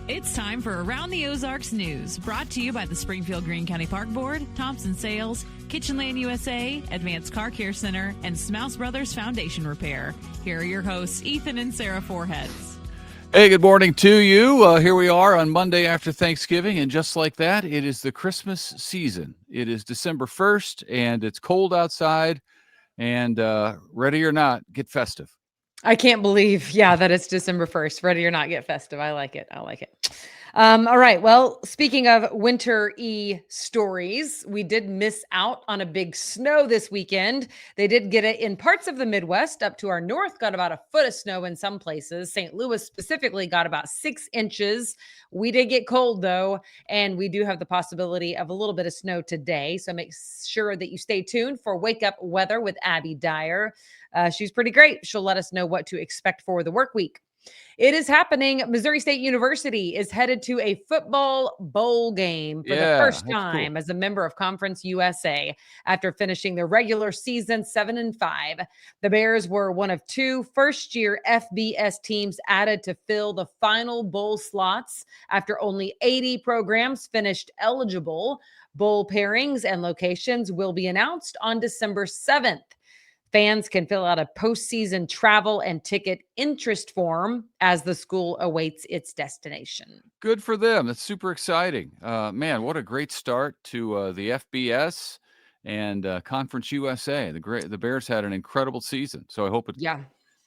It's time for Around the Ozarks News, brought to you by the Springfield Greene County Park Board, Thompson Sales, Kitchenland USA, Advanced Car Care Center, and Smouse Brothers Foundation Repair. Here are your hosts, Ethan and Sarah Foreheads. Hey, good morning to you. Here we are on Monday after Thanksgiving, and just like that, it is the Christmas season. It is December 1st, and it's cold outside, and ready or not, get festive. I can't believe, that it's December 1st. Ready or not, get festive. I like it. All right. Well, speaking of winter-y stories, we did miss out on a big snow this weekend. They did get it in parts of the Midwest. Up to our north, got about a foot of snow in some places. St. Louis specifically got about 6 inches. We did get cold, though, and we do have the possibility of a little bit of snow today. So make sure that you stay tuned for Wake Up Weather with Abby Dyer. She's pretty great. She'll let us know what to expect for the work week. It is happening. Missouri State University is headed to a football bowl game for the first time as a member of Conference USA after finishing their regular season 7-5. The Bears were one of 2 first-year FBS teams added to fill the final bowl slots after only 80 programs finished eligible. Bowl pairings and locations will be announced on December 7th. Fans can fill out a postseason travel and ticket interest form as the school awaits its destination. Good for them. That's super exciting. Man, what a great start to the FBS and Conference USA. The Bears had an incredible season, so I hope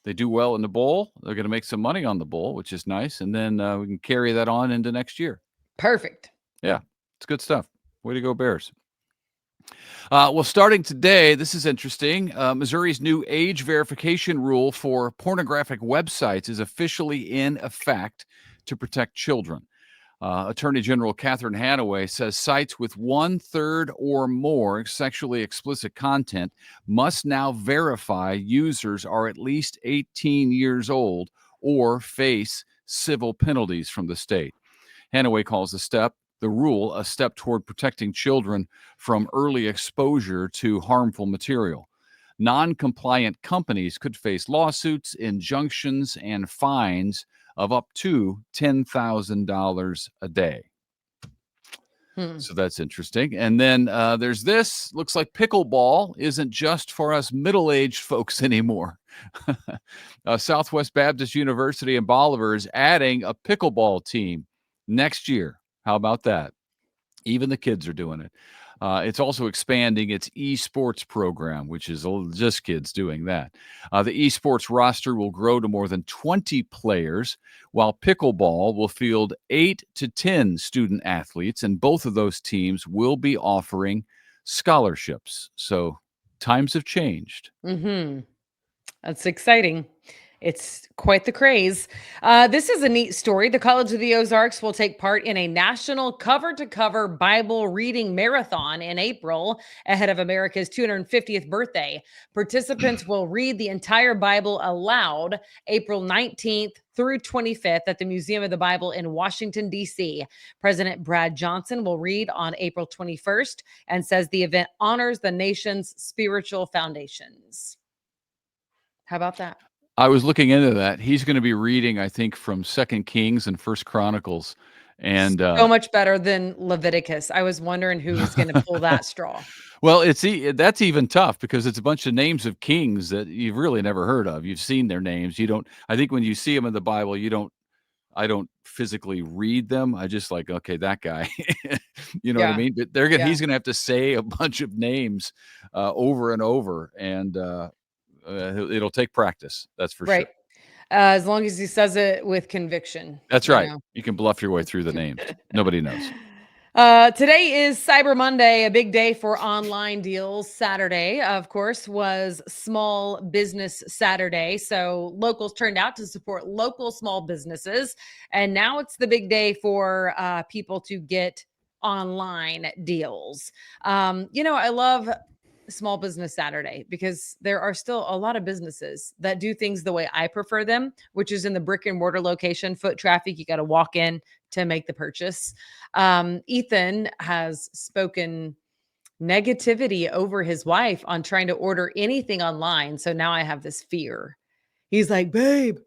they do well in the bowl. They're going to make some money on the bowl, which is nice, and then we can carry that on into next year. Perfect. Yeah, it's good stuff. Way to go, Bears. Well, starting today, this is interesting. Missouri's new age verification rule for pornographic websites is officially in effect to protect children. Attorney General Catherine Hanaway says sites with 1/3 or more sexually explicit content must now verify users are at least 18 years old or face civil penalties from the state. Hanaway calls the rule a step toward protecting children from early exposure to harmful material. Non-compliant companies could face lawsuits, injunctions, and fines of up to $10,000 a day. So that's interesting. And then there's this. Looks like pickleball isn't just for us middle-aged folks anymore. Southwest Baptist University in Bolivar is adding a pickleball team next year. How about that? Even the kids are doing it. It's also expanding its esports program, which is just kids doing that. The esports roster will grow to more than 20 players, while pickleball will field 8 to 10 student athletes, and both of those teams will be offering scholarships. So times have changed. That's exciting. It's quite the craze. This is a neat story. The College of the Ozarks will take part in a national cover-to-cover Bible reading marathon in April ahead of America's 250th birthday. Participants will read the entire Bible aloud April 19th through 25th at the Museum of the Bible in Washington, D.C. President Brad Johnson will read on April 21st and says the event honors the nation's spiritual foundations. How about that? I was looking into that. He's going to be reading, I think, from 2 Kings and 1 Chronicles. And so much better than Leviticus. I was wondering who was going to pull that straw. Well, that's even tough because it's a bunch of names of kings that you've really never heard of. You've seen their names. I think when you see them in the Bible, I don't physically read them. I just like, okay, that guy, you know what I mean? But he's going to have to say a bunch of names over and over, and it'll take practice. That's for sure. As long as he says it with conviction. That's right. You can bluff your way through the names. Nobody knows. Today is Cyber Monday, a big day for online deals. Saturday, of course, was Small Business Saturday. So locals turned out to support local small businesses. And now it's the big day for people to get online deals. I love Small Business Saturday because there are still a lot of businesses that do things the way I prefer them, which is in the brick and mortar location, foot traffic. You got to walk in to make the purchase. Ethan has spoken negativity over his wife on trying to order anything online. So now I have this fear. He's like, babe,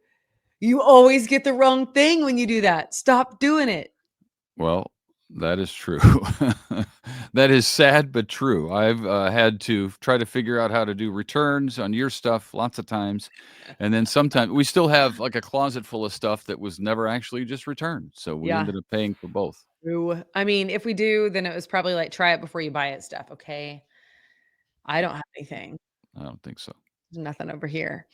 You always get the wrong thing when you do that. Stop doing it. Well, that is true. That is sad but true. I've had to try to figure out how to do returns on your stuff lots of times, and then sometimes we still have like a closet full of stuff that was never actually just returned, so we Yeah. ended up paying for both. True. I mean, if we do, then it was probably like try it before you buy it stuff. Okay. I don't have anything. I don't think so. There's nothing over here.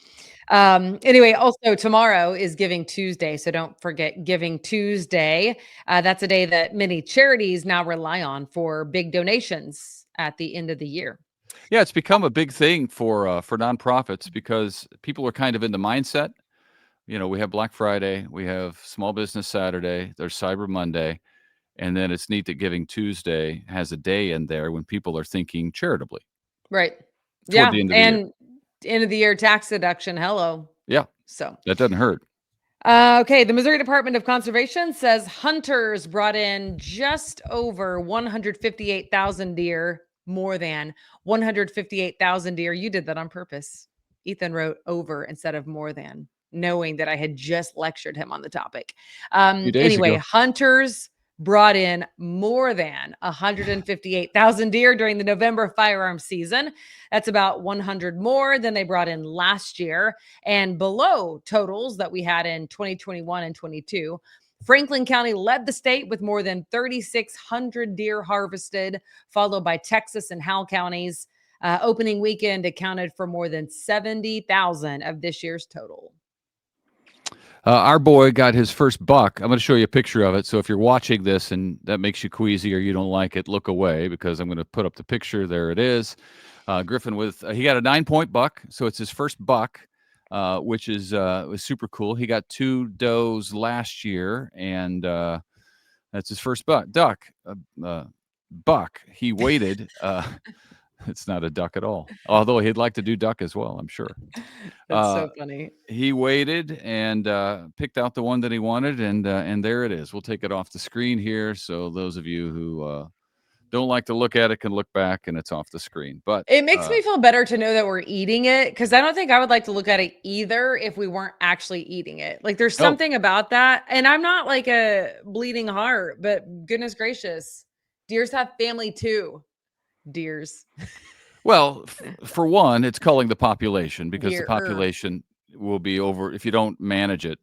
Anyway, also tomorrow is Giving Tuesday, so don't forget Giving Tuesday. That's a day that many charities now rely on for big donations at the end of the year. Yeah, it's become a big thing for nonprofits because people are kind of in the mindset. We have Black Friday, we have Small Business Saturday, there's Cyber Monday, and then it's neat that Giving Tuesday has a day in there when people are thinking charitably Right. toward Yeah, the end of the year. and end of the year tax deduction. Hello. Yeah, So, that doesn't hurt. okay, the Missouri Department of Conservation says hunters brought in just over 158,000 deer, more than 158,000 deer. You did that on purpose. Ethan wrote over instead of more than, knowing that I had just lectured him on the topic. A few days Anyway, ago. hunters brought in more than 158,000 deer during the November firearm season. That's about 100 more than they brought in last year and below totals that we had in 2021 and 22. Franklin County led the state with more than 3,600 deer harvested, followed by Texas and Howell counties. Opening weekend accounted for more than 70,000 of this year's total. Our boy got his first buck. I'm going to show you a picture of it. So if you're watching this and that makes you queasy or you don't like it, look away because I'm going to put up the picture. There it is. Griffin he got a 9-point buck. So it's his first buck, which was super cool. He got 2 does last year, and that's his first buck. He waited. It's not a duck at all, although he'd like to do duck as well, I'm sure. That's so funny. He waited and picked out the one that he wanted, and there it is. We'll take it off the screen here, so those of you who don't like to look at it can look back, and it's off the screen. But It makes me feel better to know that we're eating it because I don't think I would like to look at it either if we weren't actually eating it. Like there's no, something about that. And I'm not like a bleeding heart, but goodness gracious, deers have family too. Deers. well, for one, it's culling the population because the Deer. population will be over if you don't manage it.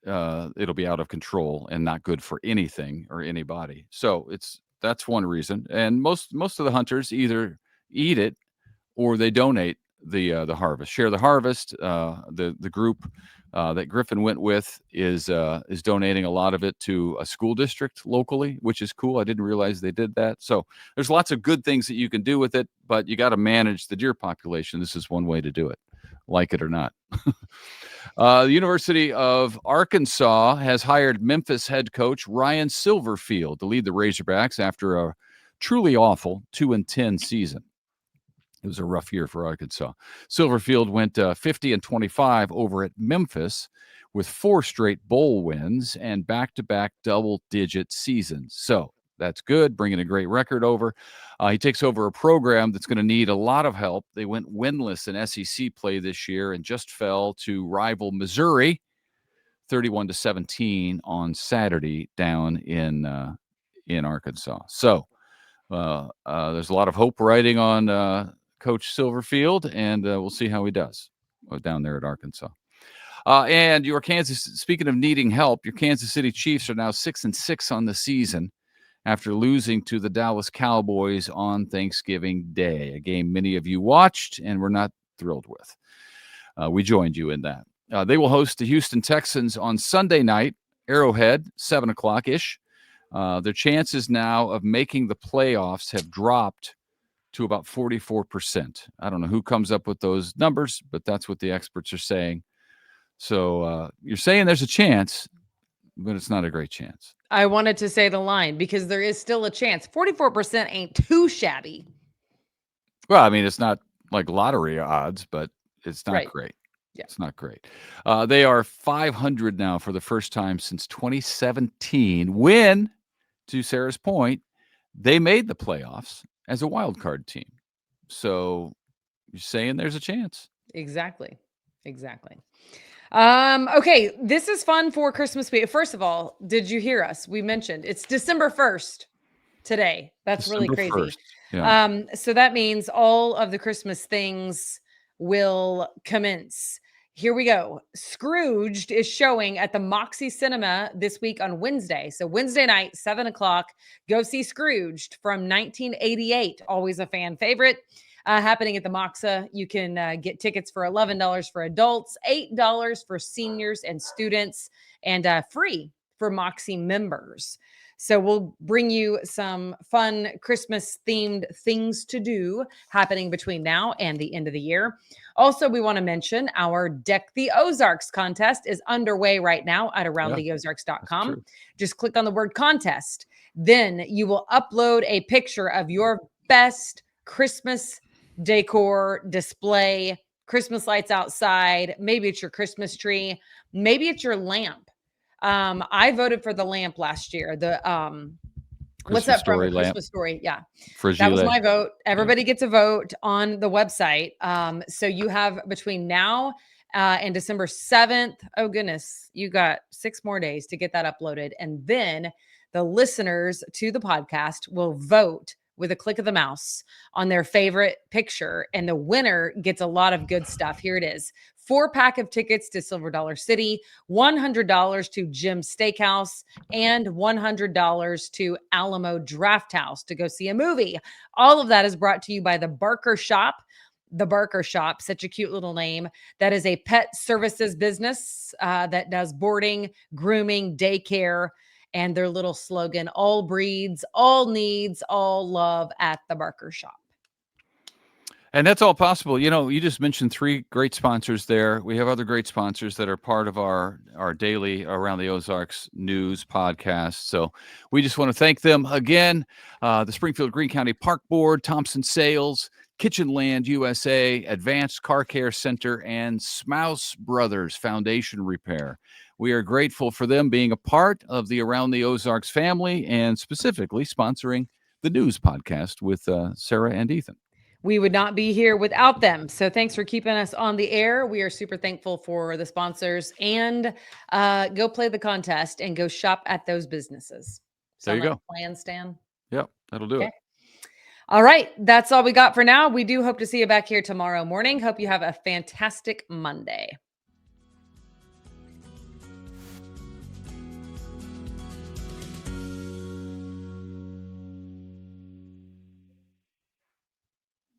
It'll be out of control and not good for anything or anybody. So that's one reason. And most of the hunters either eat it or they donate the harvest, share the harvest. The group that Griffin went with is donating a lot of it to a school district locally, which is cool. I didn't realize they did that. So there's lots of good things that you can do with it, but you got to manage the deer population. This is one way to do it, like it or not. The University of Arkansas has hired Memphis head coach Ryan Silverfield to lead the Razorbacks after a truly awful 2-10 season. It was a rough year for Arkansas. Silverfield went 50-25 over at Memphis with 4 straight bowl wins and back-to-back double-digit seasons. So that's good, bringing a great record over. He takes over a program that's going to need a lot of help. They went winless in SEC play this year and just fell to rival Missouri 31-17 on Saturday down in Arkansas. So there's a lot of hope riding on Coach Silverfield, and we'll see how he does down there at Arkansas. And your speaking of needing help, your Kansas City Chiefs are now 6-6 on the season after losing to the Dallas Cowboys on Thanksgiving Day, a game many of you watched and were not thrilled with. We joined you in that. They will host the Houston Texans on Sunday night, Arrowhead, 7 o'clock-ish. Their chances now of making the playoffs have dropped to about 44%. I don't know who comes up with those numbers, but that's what the experts are saying. So you're saying there's a chance, but it's not a great chance. I wanted to say the line because there is still a chance. 44% ain't too shabby. Well, I mean, it's not like lottery odds, but it's not Right. great. Yeah. It's not great. They are 500 now for the first time since 2017, when, to Sarah's point, they made the playoffs as a wild card team. So you're saying there's a chance. Exactly. Okay, this is fun for Christmas week. First of all, did you hear us? We mentioned it's December 1st today. That's really December crazy. 1st. Yeah. So that means all of the Christmas things will commence. Here we go. Scrooged is showing at the Moxie Cinema this week on Wednesday. So Wednesday night, 7 o'clock, go see Scrooged from 1988. Always a fan favorite. Happening at the Moxa. You can get tickets for $11 for adults, $8 for seniors and students, and free for Moxie members. So we'll bring you some fun Christmas themed things to do happening between now and the end of the year. Also, we want to mention our Deck the Ozarks contest is underway right now at Yeah, that's aroundtheozarks.com. true. Just click on the word contest. Then you will upload a picture of your best Christmas decor display, Christmas lights outside. Maybe it's your Christmas tree, maybe it's your lamp. I voted for the lamp last year. The what's Christmas that from? A Story lamp, Christmas Story. Yeah. That was fragile. my vote. Yeah. Everybody gets a vote on the website. So you have between now and December 7th. Oh goodness, you got 6 more days to get that uploaded. And then the listeners to the podcast will vote with a click of the mouse on their favorite picture. And the winner gets a lot of good stuff. Here it is. 4-pack of tickets to Silver Dollar City, $100 to Jim's Steakhouse, and $100 to Alamo Draft House to go see a movie. All of that is brought to you by the Barker Shop. The Barker Shop, such a cute little name. That is a pet services business that does boarding, grooming, daycare, and their little slogan, all breeds, all needs, all love at the Barker Shop. And that's all possible. You just mentioned 3 great sponsors there. We have other great sponsors that are part of our daily Around the Ozarks news podcast. So we just want to thank them again. The Springfield Greene County Park Board, Thompson Sales, Kitchen Land USA, Advanced Car Care Center, and Smouse Brothers Foundation Repair. We are grateful for them being a part of the Around the Ozarks family and specifically sponsoring the news podcast with Sarah and Ethan. We would not be here without them. So thanks for keeping us on the air. We are super thankful for the sponsors, and go play the contest and go shop at those businesses. There you Sound like go. a plan, Stan? Yep, that'll do it. All right. That's all we got for now. We do hope to see you back here tomorrow morning. Hope you have a fantastic Monday.